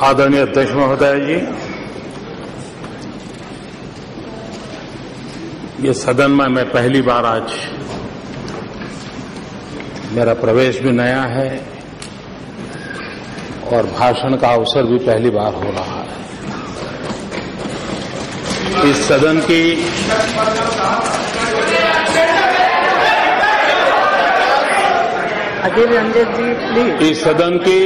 आदरणीय अध्यक्ष महोदय जी, ये सदन में मैं पहली बार आज, मेरा प्रवेश भी नया है और भाषण का अवसर भी पहली बार हो रहा है। इस सदन की अधीर रंजन जी प्लीज। इस सदन की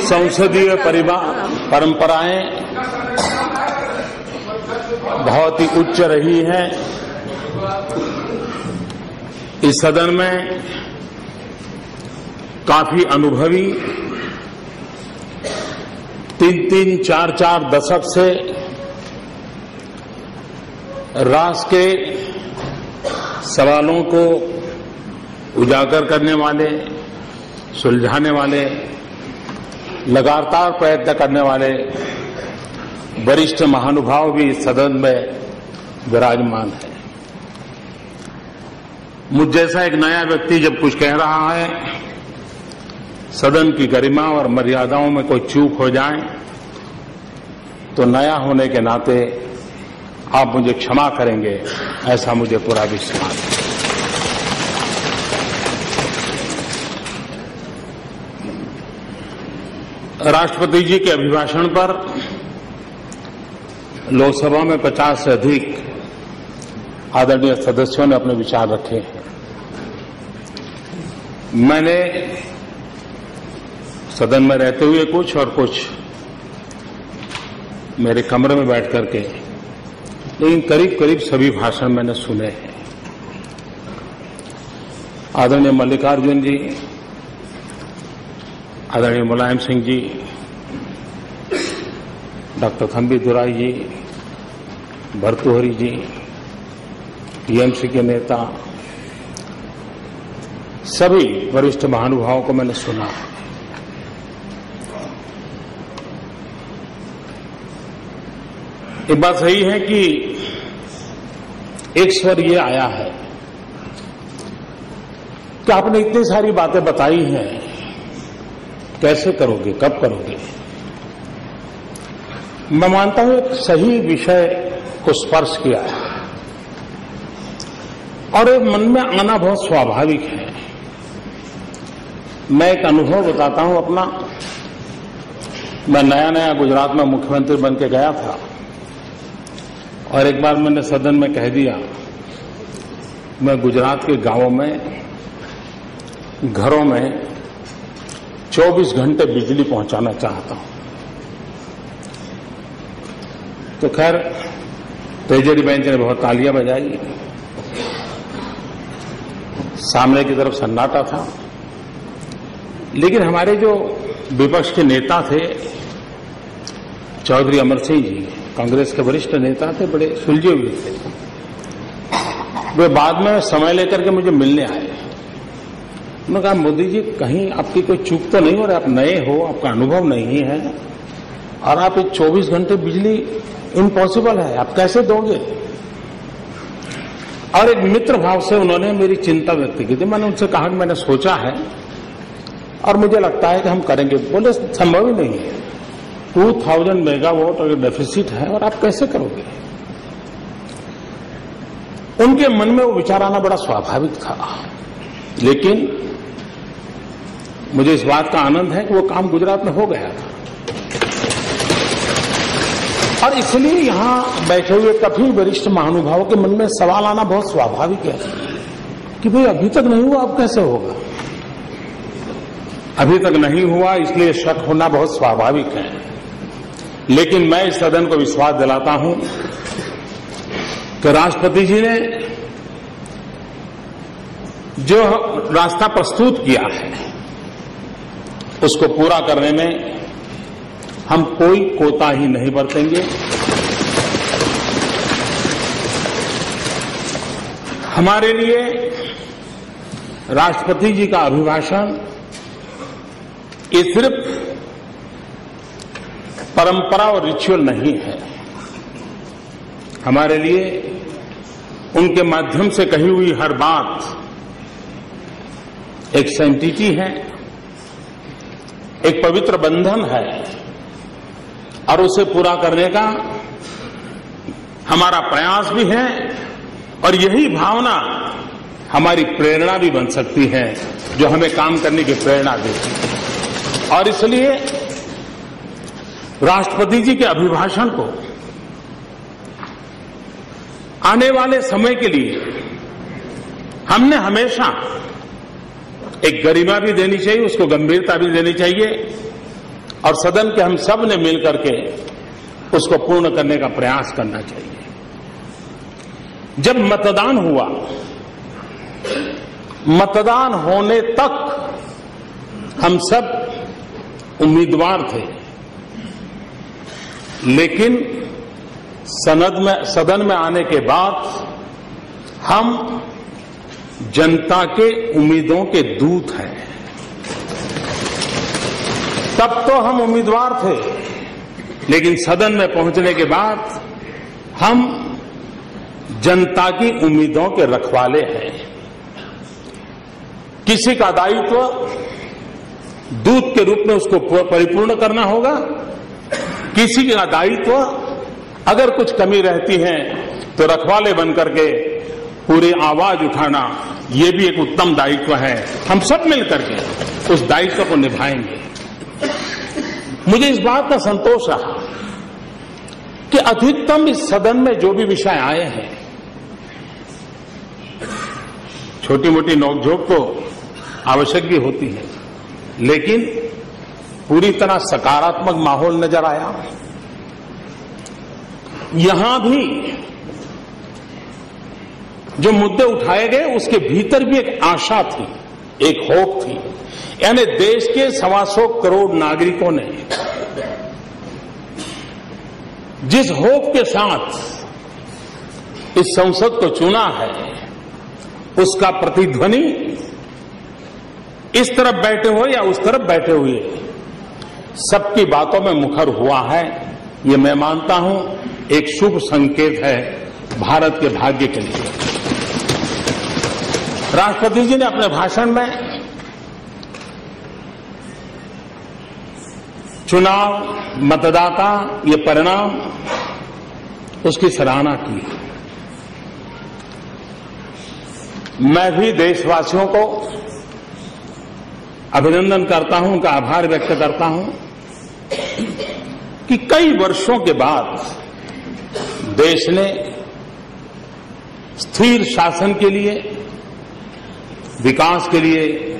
संसदीय परंपराएं बहुत ही उच्च रही हैं। इस सदन में काफी अनुभवी 3-3, 4-4 दशक से राष्ट्र के सवालों को उजागर करने वाले, सुलझाने वाले, लगातार प्रयत्न करने वाले वरिष्ठ महानुभाव भी इस सदन में विराजमान है। मुझ जैसा एक नया व्यक्ति जब कुछ कह रहा है, सदन की गरिमा और मर्यादाओं में कोई चूक हो जाए तो नया होने के नाते आप मुझे क्षमा करेंगे, ऐसा मुझे पूरा विश्वास है। राष्ट्रपति जी के अभिभाषण पर लोकसभा में 50 से अधिक आदरणीय सदस्यों ने अपने विचार रखे हैं। मैंने सदन में रहते हुए कुछ और कुछ मेरे कमरे में बैठ करके, लेकिन करीब करीब सभी भाषण मैंने सुने हैं। आदरणीय मल्लिकार्जुन जी, आदरणीय मुलायम सिंह जी, डॉक्टर थम्बी दुराई जी, भर्तृहरि जी, टीएमसी के नेता, सभी वरिष्ठ महानुभावों को मैंने सुना है। एक बात सही है कि एक स्वर ये आया है कि आपने इतनी सारी बातें बताई हैं, कैसे करोगे, कब करोगे? मैं मानता हूं एक सही विषय को स्पर्श किया है और एक मन में आना बहुत स्वाभाविक है। मैं एक अनुभव बताता हूं अपना। मैं नया गुजरात में मुख्यमंत्री बन के गया था और एक बार मैंने सदन में कह दिया, मैं गुजरात के गांवों में, घरों में 24 घंटे बिजली पहुंचाना चाहता हूं। तो खैर ट्रेजरी बेंच ने बहुत तालियां बजाई, सामने की तरफ सन्नाटा था, लेकिन हमारे जो विपक्ष के नेता थे, चौधरी अमर सिंह जी, कांग्रेस के वरिष्ठ नेता थे, बड़े सुलझे हुए थे। वे बाद में समय लेकर के मुझे मिलने आए। उन्होंने कहा, मोदी जी कहीं आपकी कोई चूक तो नहीं हो रही, आप नए हो, आपका अनुभव नहीं है और आप 24 घंटे बिजली इम्पॉसिबल है, आप कैसे दोगे? और एक मित्र भाव से उन्होंने मेरी चिंता व्यक्त की थी। मैंने उनसे कहा कि मैंने सोचा है और मुझे लगता है कि हम करेंगे। बोले संभव ही नहीं है, 2000 मेगावाट अगर डेफिसिट है और आप कैसे करोगे? उनके मन में वो विचार आना बड़ा स्वाभाविक था, लेकिन मुझे इस बात का आनंद है कि वो काम गुजरात में हो गया था और इसलिए यहां बैठे हुए काफी वरिष्ठ महानुभावों के मन में सवाल आना बहुत स्वाभाविक है कि भाई अभी तक नहीं हुआ, अब कैसे होगा? अभी तक नहीं हुआ, इसलिए शक होना बहुत स्वाभाविक है। लेकिन मैं इस सदन को विश्वास दिलाता हूं कि राष्ट्रपति जी ने जो रास्ता प्रस्तुत किया है, उसको पूरा करने में हम कोई कोताही नहीं बरतेंगे। हमारे लिए राष्ट्रपति जी का अभिभाषण ये सिर्फ परंपरा और रिचुअल नहीं है। हमारे लिए उनके माध्यम से कही हुई हर बात एक सैंक्टिटी है, एक पवित्र बंधन है और उसे पूरा करने का हमारा प्रयास भी है और यही भावना हमारी प्रेरणा भी बन सकती है जो हमें काम करने की प्रेरणा देती है। और इसलिए राष्ट्रपति जी के अभिभाषण को आने वाले समय के लिए हमने हमेशा एक गरिमा भी देनी चाहिए, उसको गंभीरता भी देनी चाहिए और सदन के हम सब ने मिलकर के उसको पूर्ण करने का प्रयास करना चाहिए। जब मतदान हुआ, मतदान होने तक हम सब उम्मीदवार थे, लेकिन सदन में आने के बाद हम जनता के उम्मीदों के दूत हैं। तब तो हम उम्मीदवार थे, लेकिन सदन में पहुंचने के बाद हम जनता की उम्मीदों के रखवाले हैं। किसी का दायित्व दूत के रूप में उसको परिपूर्ण करना होगा, किसी का दायित्व अगर कुछ कमी रहती है तो रखवाले बन करके पूरी आवाज उठाना, ये भी एक उत्तम दायित्व है। हम सब मिलकर के उस दायित्व को निभाएंगे। मुझे इस बात का संतोष रहा कि अधिकतम इस सदन में जो भी विषय आए हैं, छोटी मोटी नोकझोंक तो आवश्यक भी होती है, लेकिन पूरी तरह सकारात्मक माहौल नजर आया। यहां भी जो मुद्दे उठाए गए उसके भीतर भी एक आशा थी, एक होप थी। यानी देश के 125 करोड़ नागरिकों ने जिस होप के साथ इस संसद को चुना है, उसका प्रतिध्वनि इस तरफ बैठे हो या उस तरफ बैठे हुए सबकी बातों में मुखर हुआ है। ये मैं मानता हूं एक शुभ संकेत है भारत के भाग्य के लिए। राष्ट्रपति जी ने अपने भाषण में चुनाव, मतदाता, ये परिणाम, उसकी सराहना की। मैं भी देशवासियों को अभिनंदन करता हूं, उनका आभार व्यक्त करता हूं कि कई वर्षों के बाद देश ने स्थिर शासन के लिए, विकास के लिए,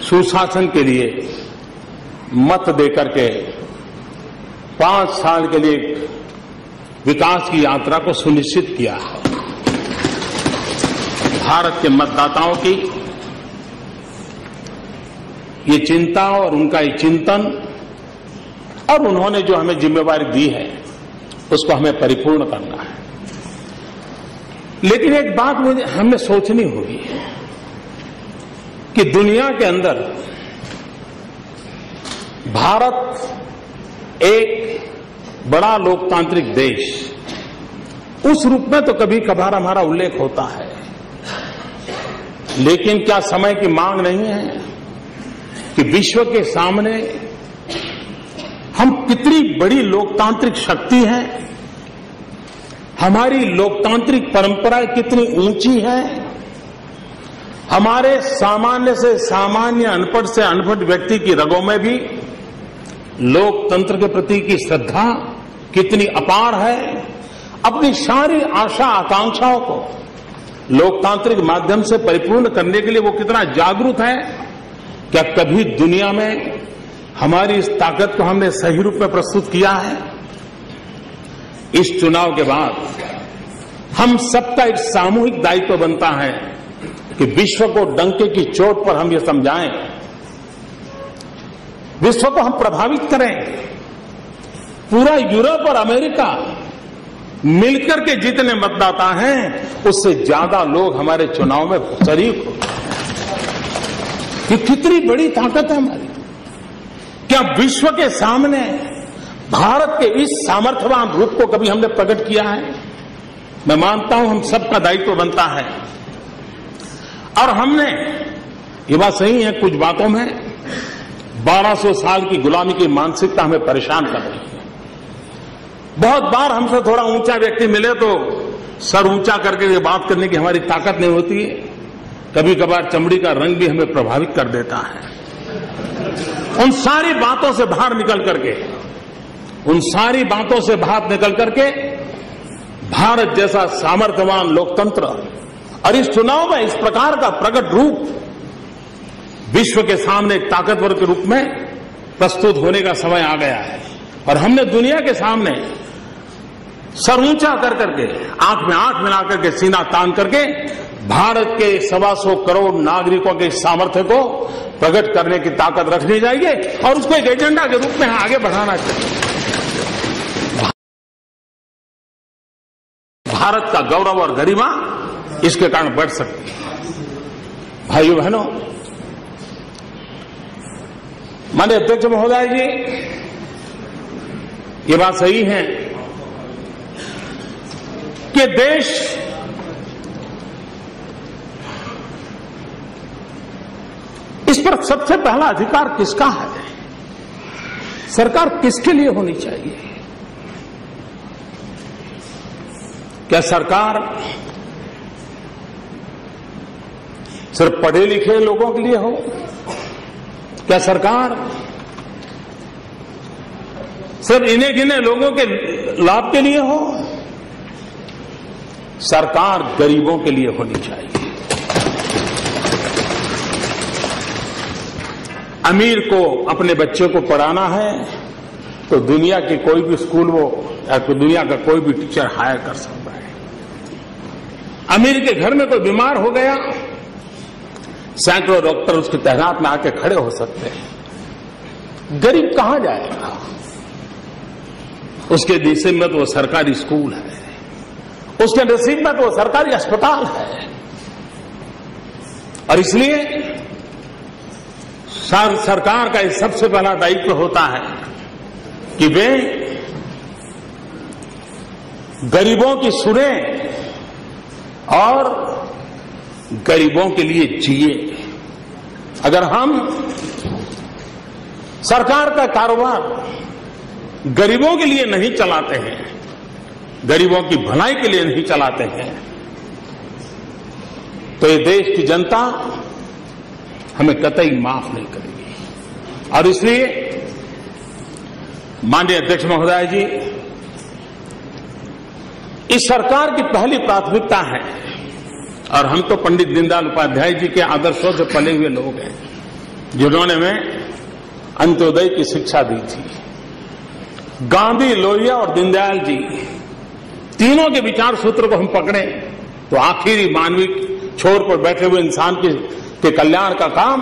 सुशासन के लिए मत देकर के 5 साल के लिए विकास की यात्रा को सुनिश्चित किया है। भारत के मतदाताओं की ये चिंता और उनका ये चिंतन और उन्होंने जो हमें जिम्मेवारी दी है उसको हमें परिपूर्ण करना है। लेकिन एक बात मुझे हमने सोचनी होगी कि दुनिया के अंदर भारत एक बड़ा लोकतांत्रिक देश, उस रूप में तो कभी कभार हमारा उल्लेख होता है, लेकिन क्या समय की मांग नहीं है कि विश्व के सामने हम कितनी बड़ी लोकतांत्रिक शक्ति हैं, हमारी लोकतांत्रिक परंपराएं कितनी ऊंची है, हमारे सामान्य से सामान्य, अनपढ़ से अनपढ़ व्यक्ति की रगों में भी लोकतंत्र के प्रति की श्रद्धा कितनी अपार है। अपनी सारी आशा आकांक्षाओं को लोकतांत्रिक माध्यम से परिपूर्ण करने के लिए वो कितना जागरूक है। क्या कभी दुनिया में हमारी इस ताकत को हमने सही रूप में प्रस्तुत किया है? इस चुनाव के बाद हम सबका एक सामूहिक दायित्व बनता है कि विश्व को डंके की चोट पर हम ये समझाएं, विश्व को हम प्रभावित करें। पूरा यूरोप और अमेरिका मिलकर के जितने मतदाता हैं उससे ज्यादा लोग हमारे चुनाव में शरीक हो। ये कितनी बड़ी ताकत है हमारी। क्या विश्व के सामने भारत के इस सामर्थ्यवान रूप को कभी हमने प्रकट किया है? मैं मानता हूं हम सबका दायित्व बनता है, और हमने, ये बात सही है, कुछ बातों में 1200 साल की गुलामी की मानसिकता हमें परेशान कर रही है। बहुत बार हमसे थोड़ा ऊंचा व्यक्ति मिले तो सर ऊंचा करके ये बात करने की हमारी ताकत नहीं होती है। कभी कभार चमड़ी का रंग भी हमें प्रभावित कर देता है। उन सारी बातों से बाहर निकल करके भारत जैसा सामर्थ्यवान लोकतंत्र और इस चुनाव में इस प्रकार का प्रकट रूप विश्व के सामने एक ताकतवर के रूप में प्रस्तुत होने का समय आ गया है। और हमने दुनिया के सामने सर ऊंचा कर करके, आंख में आंख मिला करके, सीना तान करके भारत के 125 करोड़ नागरिकों के सामर्थ्य को प्रकट करने की ताकत रखनी चाहिए और उसको एक एजेंडा के रूप में आगे बढ़ाना चाहिए। भारत का गौरव और गरिमा इसके कारण बढ़ सकती है। भाइयों बहनों, माननीय अध्यक्ष महोदय जी, ये बात सही है कि देश इस पर सबसे पहला अधिकार किसका है? सरकार किसके लिए होनी चाहिए? क्या सरकार सिर्फ पढ़े लिखे लोगों के लिए हो? क्या सरकार सिर्फ इन्हें गिने लोगों के लाभ के लिए हो? सरकार गरीबों के लिए होनी चाहिए। अमीर को अपने बच्चे को पढ़ाना है तो दुनिया के कोई भी स्कूल वो या दुनिया का कोई भी टीचर हायर कर सकता है। अमीर के घर में कोई बीमार हो गया, सैकड़ों डॉक्टर उसकी तैनात में आके खड़े हो सकते हैं। गरीब कहां जाएगा? उसके नसीब में तो वो सरकारी स्कूल है, उसके नसीब में तो वो सरकारी अस्पताल है। और इसलिए सरकार का सबसे पहला दायित्व होता है कि वे गरीबों की सुने और गरीबों के लिए जिए। अगर हम सरकार का कारोबार गरीबों के लिए नहीं चलाते हैं, गरीबों की भलाई के लिए नहीं चलाते हैं, तो ये देश की जनता हमें कतई माफ नहीं करेगी। और इसलिए माननीय अध्यक्ष महोदय जी, इस सरकार की पहली प्राथमिकता है, और हम तो पंडित दीनदयाल उपाध्याय जी के आदर्शों से पले हुए लोग हैं, जिन्होंने हमें अंत्योदय की शिक्षा दी थी। गांधी, लोहिया और दीनदयाल जी तीनों के विचार सूत्र को हम पकड़े तो आखिरी मानवीय छोर पर बैठे हुए इंसान के कल्याण का काम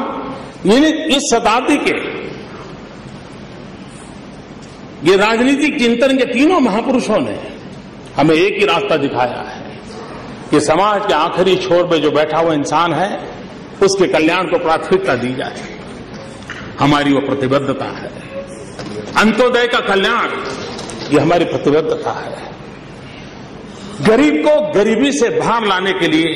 इस शताब्दी के ये राजनीतिक चिंतन के तीनों महापुरुषों ने हमें एक ही रास्ता दिखाया है कि समाज के आखिरी छोर पे जो बैठा हुआ इंसान है उसके कल्याण को प्राथमिकता दी जाए। हमारी वो प्रतिबद्धता है। अंत्योदय का कल्याण ये हमारी प्रतिबद्धता है। गरीब को गरीबी से बाहर लाने के लिए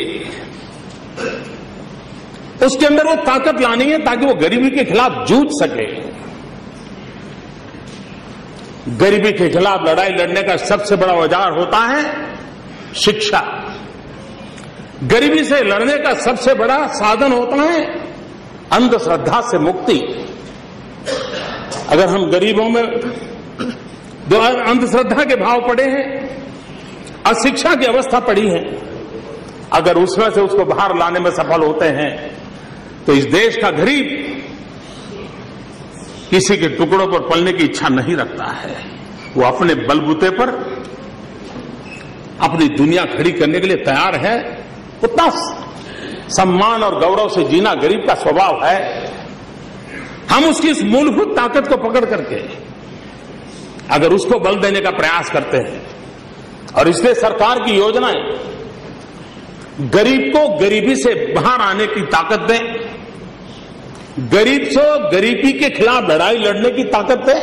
उसके अंदर वो ताकत लानी है ताकि वो गरीबी के खिलाफ जूझ सके। गरीबी के खिलाफ लड़ाई लड़ने का सबसे बड़ा औजार होता है शिक्षा। गरीबी से लड़ने का सबसे बड़ा साधन होता है अंधश्रद्धा से मुक्ति। अगर हम गरीबों में जो अंधश्रद्धा के भाव पड़े हैं, अशिक्षा की अवस्था पड़ी है, अगर उसमें से उसको बाहर लाने में सफल होते हैं तो इस देश का गरीब किसी के टुकड़ों पर पलने की इच्छा नहीं रखता है। वो अपने बलबूते पर अपनी दुनिया खड़ी करने के लिए तैयार है। उतना सम्मान और गौरव से जीना गरीब का स्वभाव है। हम उसकी इस मूलभूत ताकत को पकड़ करके अगर उसको बल देने का प्रयास करते हैं, और इसलिए सरकार की योजनाएं गरीब को गरीबी से बाहर आने की ताकत दें, गरीब से गरीबी के खिलाफ लड़ाई लड़ने की ताकत दें,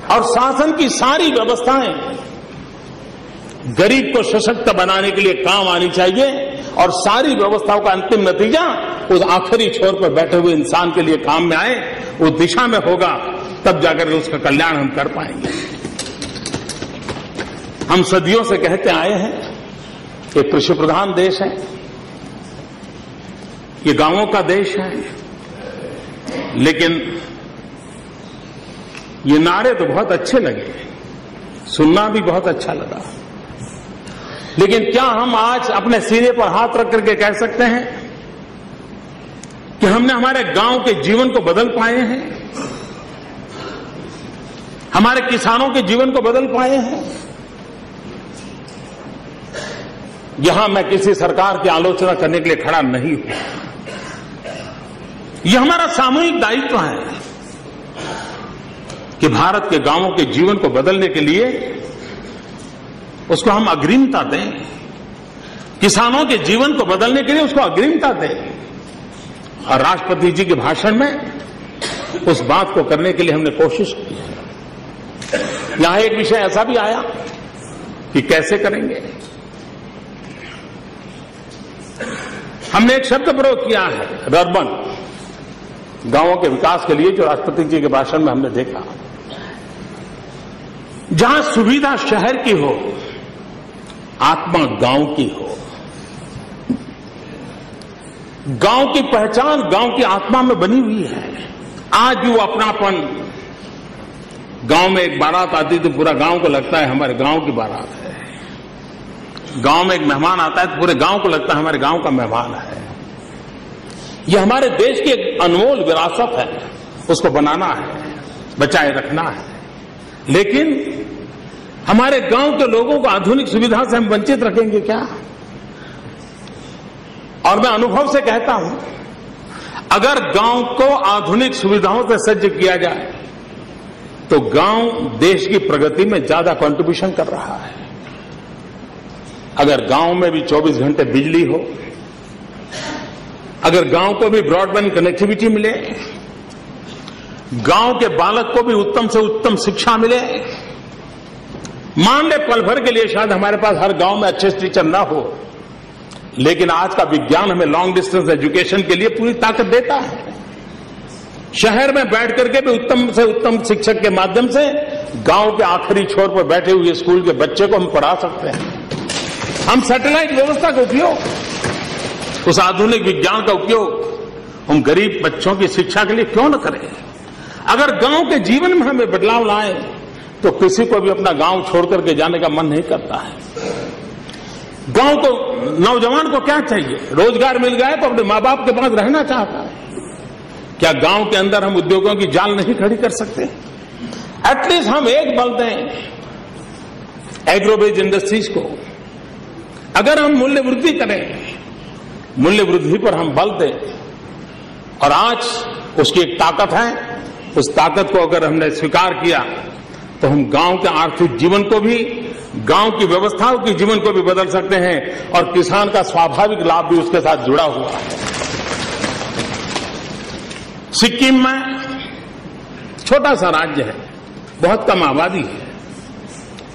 और शासन की सारी व्यवस्थाएं गरीब को सशक्त बनाने के लिए काम आनी चाहिए और सारी व्यवस्थाओं का अंतिम नतीजा उस आखिरी छोर पर बैठे हुए इंसान के लिए काम में आए, उस दिशा में होगा, तब जाकर उसका कल्याण हम कर पाएंगे। हम सदियों से कहते आए हैं कि कृषि प्रधान देश है, ये गांवों का देश है, लेकिन ये नारे तो बहुत अच्छे लगे, सुनना भी बहुत अच्छा लगा, लेकिन क्या हम आज अपने सीने पर हाथ रख करके कह सकते हैं कि हमने हमारे गांव के जीवन को बदल पाए हैं, हमारे किसानों के जीवन को बदल पाए हैं? यहां मैं किसी सरकार की आलोचना करने के लिए खड़ा नहीं हूं। यह हमारा सामूहिक दायित्व है कि भारत के गांवों के जीवन को बदलने के लिए उसको हम अग्रिमता दें, किसानों के जीवन को बदलने के लिए उसको अग्रिमता दें। और राष्ट्रपति जी के भाषण में उस बात को करने के लिए हमने कोशिश की है। यहां एक विषय ऐसा भी आया कि कैसे करेंगे। हमने एक शब्द प्रयोग किया है, रर्बन, गांवों के विकास के लिए, जो राष्ट्रपति जी के भाषण में हमने देखा। जहां सुविधा शहर की हो, आत्मा गांव की हो। गांव की पहचान गांव की आत्मा में बनी हुई है। आज भी वो अपनापन, गांव में एक बारात आती तो पूरा गांव को लगता है हमारे गांव की बारात है। गांव में एक मेहमान आता है तो पूरे गांव को लगता है हमारे गांव का मेहमान है। ये हमारे देश की एक अनमोल विरासत है, उसको बनाना है, बचाए रखना है। लेकिन हमारे गांव के लोगों को आधुनिक सुविधा से हम वंचित रखेंगे क्या? और मैं अनुभव से कहता हूं, अगर गांव को आधुनिक सुविधाओं से सज्ज किया जाए तो गांव देश की प्रगति में ज्यादा कंट्रीब्यूशन कर रहा है। अगर गांव में भी 24 घंटे बिजली हो, अगर गांव को भी ब्रॉडबैंड कनेक्टिविटी मिले, गांव के बालक को भी उत्तम से उत्तम शिक्षा मिले। मान ले पल भर के लिए शायद हमारे पास हर गांव में अच्छे टीचर ना हो, लेकिन आज का विज्ञान हमें लॉन्ग डिस्टेंस एजुकेशन के लिए पूरी ताकत देता है। शहर में बैठ करके भी उत्तम से उत्तम शिक्षक के माध्यम से गांव के आखिरी छोर पर बैठे हुए स्कूल के बच्चे को हम पढ़ा सकते हैं। हम सैटेलाइट व्यवस्था का उपयोग, उस आधुनिक विज्ञान का उपयोग हम गरीब बच्चों की शिक्षा के लिए क्यों न करें? अगर गांव के जीवन में हमें बदलाव लाए तो किसी को भी अपना गांव छोड़ करके जाने का मन नहीं करता है। गांव को, नौजवान को क्या चाहिए? रोजगार मिल गया तो अपने मां बाप के पास रहना चाहता है। क्या गांव के अंदर हम उद्योगों की जाल नहीं खड़ी कर सकते? एटलीस्ट हम एक बल दें एग्रोबेज इंडस्ट्रीज को। अगर हम मूल्य वृद्धि करें, मूल्य वृद्धि पर हम बल दें, और आज उसकी एक ताकत है, उस ताकत को अगर हमने स्वीकार किया तो हम गांव के आर्थिक जीवन को भी, गांव की व्यवस्थाओं के जीवन को भी बदल सकते हैं, और किसान का स्वाभाविक लाभ भी उसके साथ जुड़ा हुआ है। सिक्किम में छोटा सा राज्य है, बहुत कम आबादी है,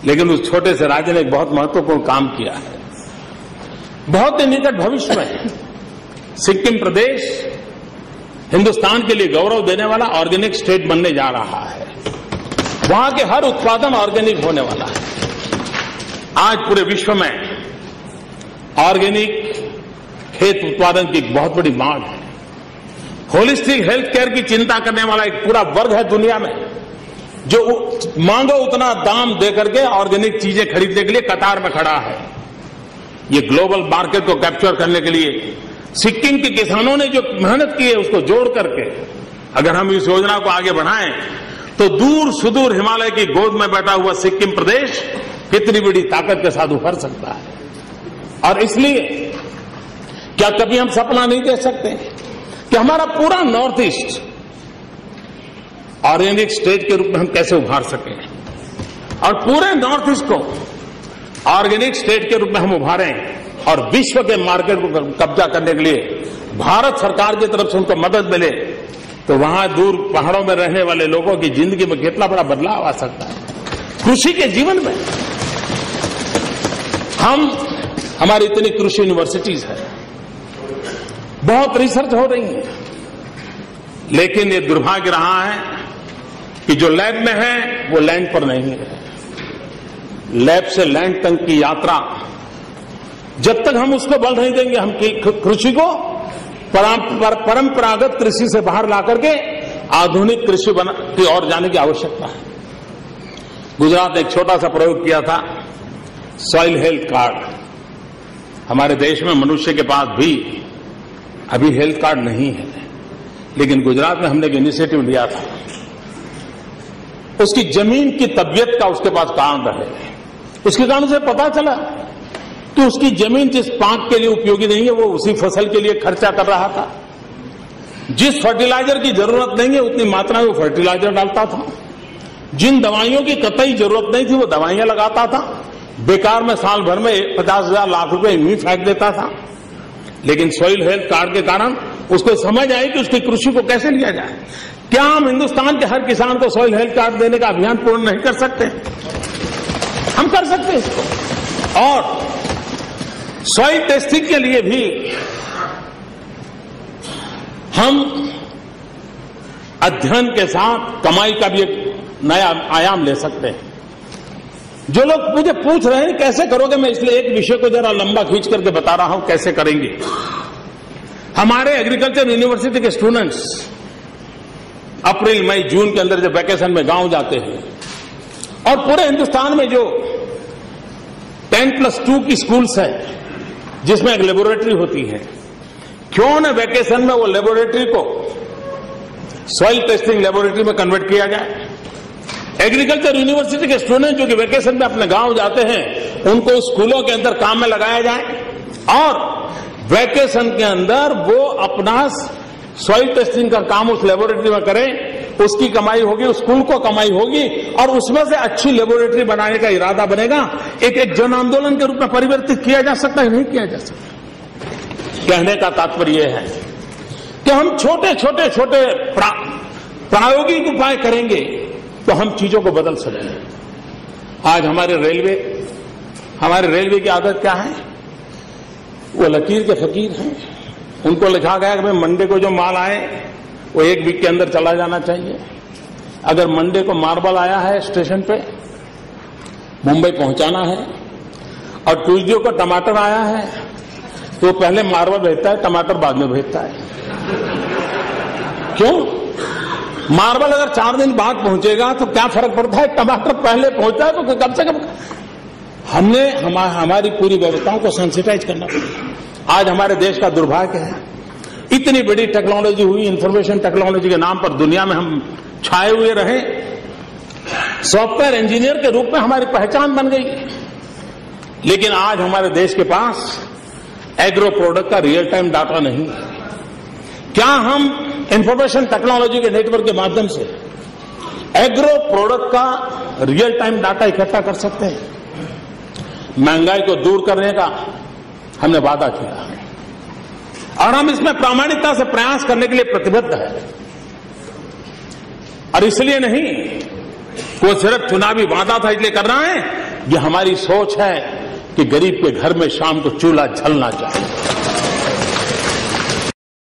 लेकिन उस छोटे से राज्य ने एक बहुत महत्वपूर्ण काम किया है। बहुत ही निकट भविष्य में सिक्किम प्रदेश हिंदुस्तान के लिए गौरव देने वाला ऑर्गेनिक स्टेट बनने जा रहा है। वहां के हर उत्पादन ऑर्गेनिक होने वाला है। आज पूरे विश्व में ऑर्गेनिक खेत उत्पादन की बहुत बड़ी मांग है। होलिस्टिक हेल्थ केयर की चिंता करने वाला एक पूरा वर्ग है दुनिया में, जो मांगो उतना दाम देकर के ऑर्गेनिक चीजें खरीदने के लिए कतार में खड़ा है। ये ग्लोबल मार्केट को कैप्चर करने के लिए सिक्किम के किसानों ने जो मेहनत की है, उसको जोड़ करके अगर हम इस योजना को आगे बढ़ाएं तो दूर सुदूर हिमालय की गोद में बैठा हुआ सिक्किम प्रदेश कितनी बड़ी ताकत के साथ उभर सकता है। और इसलिए क्या कभी हम सपना नहीं देख सकते कि हमारा पूरा नॉर्थ ईस्ट ऑर्गेनिक स्टेट के रूप में हम कैसे उभार सकें, और पूरे नॉर्थ ईस्ट को ऑर्गेनिक स्टेट के रूप में हम उभारें, और विश्व के मार्केट को कब्जा करने के लिए भारत सरकार की तरफ से उनको मदद मिले, तो वहां दूर पहाड़ों में रहने वाले लोगों की जिंदगी में कितना बड़ा बदलाव आ सकता है। कृषि के जीवन में हमारी इतनी कृषि यूनिवर्सिटीज है, बहुत रिसर्च हो रही है, लेकिन ये दुर्भाग्य रहा है कि जो लैब में है वो लैंड पर नहीं है। लैब से लैंड तक की यात्रा जब तक हम उसको बल नहीं देंगे, हम कृषि को परंपरागत कृषि से बाहर ला करके आधुनिक कृषि की ओर जाने की आवश्यकता है। गुजरात ने एक छोटा सा प्रयोग किया था, सॉइल हेल्थ कार्ड। हमारे देश में मनुष्य के पास भी अभी हेल्थ कार्ड नहीं है, लेकिन गुजरात में हमने एक इनिशिएटिव लिया था। उसकी जमीन की तबीयत का उसके पास कारण रहे, उसके कारण से पता चला कि उसकी जमीन जिस पाक के लिए उपयोगी नहीं है वो उसी फसल के लिए खर्चा कर रहा था। जिस फर्टिलाइजर की जरूरत नहीं है उतनी मात्रा में वो फर्टिलाइजर डालता था। जिन दवाइयों की कतई जरूरत नहीं थी वो दवाइयां लगाता था। बेकार में साल भर में 50,000 लाख रुपए यूं ही फेंक देता था। लेकिन सॉइल हेल्थ कार्ड के कारण उसको समझ आई कि उसकी कृषि को कैसे लिया जाए। क्या हम हिंदुस्तान के हर किसान को सॉइल हेल्थ कार्ड देने का अभियान पूर्ण नहीं कर सकते? हम कर सकते हैं इसको। और सॉइल टेस्टिंग के लिए भी हम अध्ययन के साथ कमाई का भी एक नया आयाम ले सकते हैं। जो लोग मुझे पूछ रहे हैं कैसे करोगे, मैं इसलिए एक विषय को जरा लंबा खींच करके बता रहा हूं कैसे करेंगे। हमारे एग्रीकल्चर यूनिवर्सिटी के स्टूडेंट्स अप्रैल, मई, जून के अंदर जब वैकेशन में गांव जाते हैं और पूरे हिंदुस्तान में जो 10+2 की स्कूल्स है जिसमें एक लेबोरेटरी होती है, क्यों न वैकेशन में वो लेबोरेटरी को सॉइल टेस्टिंग लेबोरेटरी में कन्वर्ट किया जाए। एग्रीकल्चर यूनिवर्सिटी के स्टूडेंट जो कि वैकेशन में अपने गांव जाते हैं उनको स्कूलों के अंदर काम में लगाया जाए और वैकेशन के अंदर वो अपना सॉइल टेस्टिंग का काम उस लेबोरेटरी में करें। उसकी कमाई होगी, उस स्कूल को कमाई होगी और उसमें से अच्छी लेबोरेटरी बनाने का इरादा बनेगा। एक जन आंदोलन के रूप में परिवर्तित किया जा सकता है, नहीं किया जा सकता। कहने का तात्पर्य यह है कि हम छोटे छोटे छोटे प्रायोगिक उपाय करेंगे तो हम चीजों को बदल सकते हैं। आज हमारे रेलवे की आदत क्या है? वो लकीर के फकीर हैं। उनको लिखा गया कि भाई मंडे को जो माल आए वो 1 वीक के अंदर चला जाना चाहिए। अगर मंडे को मार्बल आया है स्टेशन पे, मुंबई पहुंचाना है और ट्यूसडे को टमाटर आया है तो पहले मार्बल भेजता है, टमाटर बाद में भेजता है। क्यों? मार्बल अगर 4 दिन बाद पहुंचेगा तो क्या फर्क पड़ता है, टमाटर पहले पहुंचा है तो कम से कम हमने हमारी पूरी व्यवस्थाओं को सेंसिटाइज करना पड़ेगा। आज हमारे देश का दुर्भाग्य है, इतनी बड़ी टेक्नोलॉजी हुई, इंफॉर्मेशन टेक्नोलॉजी के नाम पर दुनिया में हम छाए हुए रहे। सॉफ्टवेयर इंजीनियर के रूप में हमारी पहचान बन गई, लेकिन आज हमारे देश के पास एग्रो प्रोडक्ट का रियल टाइम डाटा नहीं है। क्या हम इंफॉर्मेशन टेक्नोलॉजी के नेटवर्क के माध्यम से एग्रो प्रोडक्ट का रियल टाइम डाटा इकट्ठा कर सकते हैं? महंगाई को दूर करने का हमने वादा किया और हम इसमें प्रामाणिकता से प्रयास करने के लिए प्रतिबद्ध है। और इसलिए नहीं वो सिर्फ चुनावी वादा था इसलिए कर रहा है, ये हमारी सोच है कि गरीब के घर में शाम को चूल्हा जलना चाहिए।